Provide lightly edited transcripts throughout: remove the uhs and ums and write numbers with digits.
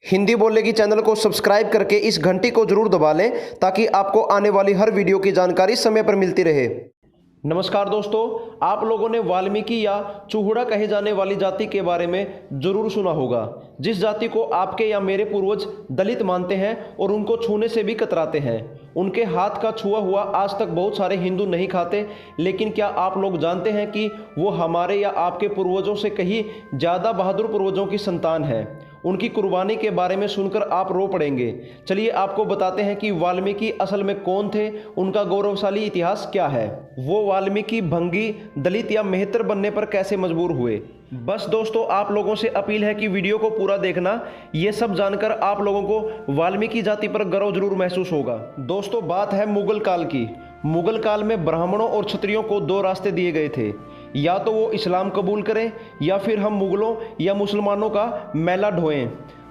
हिंदी बोलेगी चैनल को सब्सक्राइब करके इस घंटी को जरूर दबा लें ताकि आपको आने वाली हर वीडियो की जानकारी समय पर मिलती रहे। नमस्कार दोस्तों, आप लोगों ने वाल्मीकि या चूहड़ा कहे जाने वाली जाति के बारे में जरूर सुना होगा, जिस जाति को आपके या मेरे पूर्वज दलित मानते हैं और उनको छूने से भी कतराते हैं। उनके हाथ का छुआ हुआ आज तक बहुत सारे हिंदू नहीं खाते, लेकिन क्या आप लोग जानते हैं कि वो हमारे या आपके पूर्वजों से कहीं ज़्यादा बहादुर पूर्वजों की संतान है। उनकी कुर्बानी के बारे में सुनकर आप रो पड़ेंगे। चलिए आपको बताते हैं कि वाल्मीकि असल में कौन थे, उनका गौरवशाली इतिहास क्या है, वो वाल्मीकि भंगी, दलित या मेहतर बनने पर कैसे मजबूर हुए। बस दोस्तों, आप लोगों से अपील है कि वीडियो को पूरा देखना। ये सब जानकर आप लोगों को वाल्मीकि जाति पर गर्व जरूर महसूस होगा। दोस्तों, बात है मुगल काल की। मुगल काल में ब्राह्मणों और क्षत्रियों को दो रास्ते दिए गए थे, या तो वो इस्लाम कबूल करें या फिर हम मुगलों या मुसलमानों का मैला ढोएं।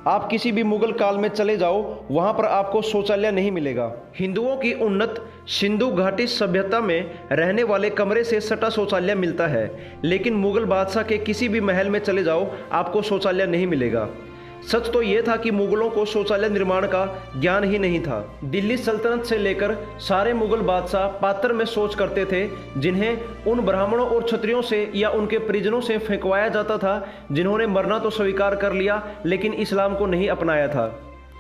आप किसी भी मुगल काल में चले जाओ, वहां पर आपको शौचालय नहीं मिलेगा। हिंदुओं की उन्नत सिंधु घाटी सभ्यता में रहने वाले कमरे से सटा शौचालय मिलता है, लेकिन मुगल बादशाह के किसी भी महल में चले जाओ, आपको शौचालय नहीं मिलेगा। सच तो यह था कि मुगलों को शौचालय निर्माण का ज्ञान ही नहीं था। दिल्ली सल्तनत से लेकर सारे मुगल बादशाह पात्र में शौच करते थे, जिन्हें उन ब्राह्मणों और क्षत्रियों से या उनके परिजनों से फेंकवाया जाता था जिन्होंने मरना तो स्वीकार कर लिया लेकिन इस्लाम को नहीं अपनाया था।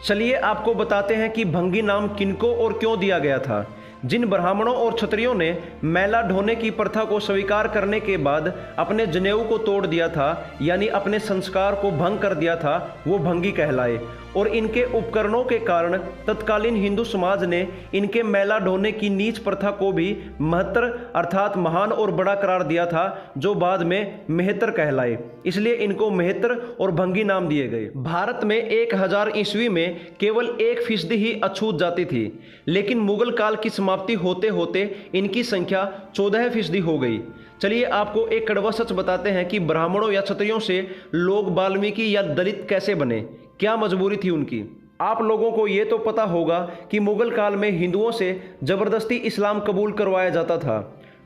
चलिए आपको बताते हैं कि भंगी नाम किनको और क्यों दिया गया था। जिन ब्राह्मणों और क्षत्रियों ने मैला ढोने की प्रथा को स्वीकार करने के बाद अपने जनेऊ को तोड़ दिया था, यानी अपने संस्कार को भंग कर दिया था, वो भंगी कहलाए। और इनके उपकरणों के कारण तत्कालीन हिंदू समाज ने इनके मैला ढोने की नीच प्रथा को भी महत्तर अर्थात महान और बड़ा करार दिया था, जो बाद में मेहतर कहलाए। इसलिए इनको मेहतर और भंगी नाम दिए गए। भारत में 1000 ईस्वी में केवल 1% ही अछूत जाति थी, लेकिन मुगल काल की समाप्ति होते होते इनकी संख्या 14% हो गई। चलिए आपको एक कड़वा सच बताते हैं कि ब्राह्मणों या क्षत्रियों से लोग वाल्मीकि या दलित कैसे बने, क्या मजबूरी थी उनकी। आप लोगों को ये तो पता होगा कि मुगल काल में हिंदुओं से जबरदस्ती इस्लाम कबूल करवाया जाता था।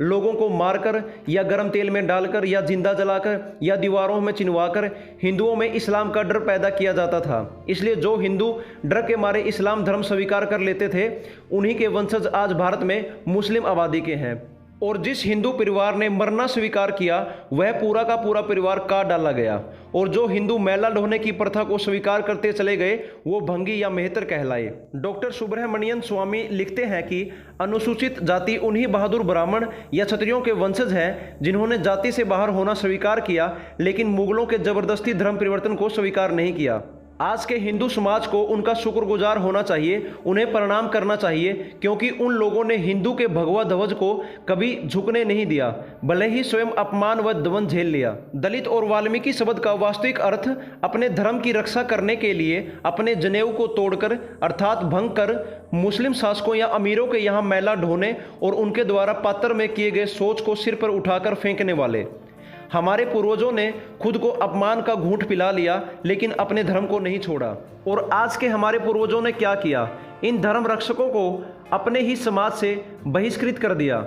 लोगों को मारकर या गर्म तेल में डालकर या जिंदा जलाकर या दीवारों में चिनवाकर हिंदुओं में इस्लाम का डर पैदा किया जाता था। इसलिए जो हिंदू डर के मारे इस्लाम धर्म स्वीकार कर लेते थे, उन्हीं के वंशज आज भारत में मुस्लिम आबादी के हैं। और जिस हिंदू परिवार ने मरना स्वीकार किया, वह पूरा का पूरा परिवार काट डाला गया। और जो हिंदू मैला ढोने की प्रथा को स्वीकार करते चले गए, वो भंगी या मेहतर कहलाए। डॉक्टर सुब्रमण्यन स्वामी लिखते हैं कि अनुसूचित जाति उन्हीं बहादुर ब्राह्मण या क्षत्रियों के वंशज हैं जिन्होंने जाति से बाहर होना स्वीकार किया, लेकिन मुगलों के जबरदस्ती धर्म परिवर्तन को स्वीकार नहीं किया। आज के हिंदू समाज को उनका शुक्रगुजार होना चाहिए, उन्हें प्रणाम करना चाहिए, क्योंकि उन लोगों ने हिंदू के भगवा ध्वज को कभी झुकने नहीं दिया, भले ही स्वयं अपमान व दमन झेल लिया। दलित और वाल्मीकि शब्द का वास्तविक अर्थ अपने धर्म की रक्षा करने के लिए अपने जनेऊ को तोड़कर अर्थात भंग कर मुस्लिम शासकों या अमीरों के यहाँ मैला ढोने और उनके द्वारा पात्र में किए गए सोच को सिर पर उठाकर फेंकने वाले। हमारे पूर्वजों ने खुद को अपमान का घूंट पिला लिया, लेकिन अपने धर्म को नहीं छोड़ा। और आज के हमारे पूर्वजों ने क्या किया, इन धर्म रक्षकों को अपने ही समाज से बहिष्कृत कर दिया।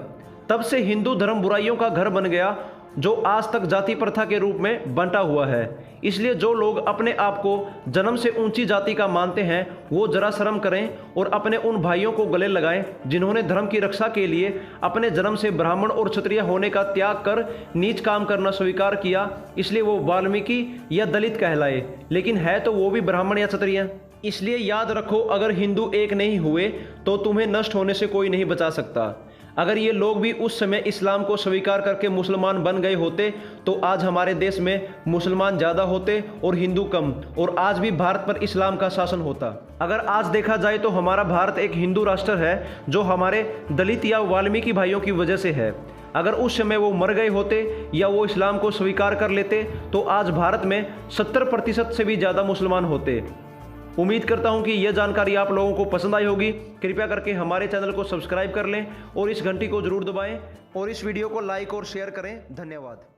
तब से हिंदू धर्म बुराइयों का घर बन गया, जो आज तक जाति प्रथा के रूप में बंटा हुआ है। इसलिए जो लोग अपने आप को जन्म से ऊंची जाति का मानते हैं, वो जरा शर्म करें और अपने उन भाइयों को गले लगाएं जिन्होंने धर्म की रक्षा के लिए अपने जन्म से ब्राह्मण और क्षत्रिय होने का त्याग कर नीच काम करना स्वीकार किया। इसलिए वो वाल्मीकि या दलित कहलाए, लेकिन है तो वो भी ब्राह्मण या क्षत्रिय। इसलिए याद रखो, अगर हिंदू एक नहीं हुए तो तुम्हें नष्ट होने से कोई नहीं बचा सकता। अगर ये लोग भी उस समय इस्लाम को स्वीकार करके मुसलमान बन गए होते, तो आज हमारे देश में मुसलमान ज़्यादा होते और हिंदू कम, और आज भी भारत पर इस्लाम का शासन होता। अगर आज देखा जाए तो हमारा भारत एक हिंदू राष्ट्र है, जो हमारे दलित या वाल्मीकि भाइयों की वजह से है। अगर उस समय वो मर गए होते या वो इस्लाम को स्वीकार कर लेते, तो आज भारत में 70% से भी ज़्यादा मुसलमान होते। उम्मीद करता हूं कि यह जानकारी आप लोगों को पसंद आई होगी। कृपया करके हमारे चैनल को सब्सक्राइब कर लें और इस घंटी को जरूर दबाएं और इस वीडियो को लाइक और शेयर करें। धन्यवाद।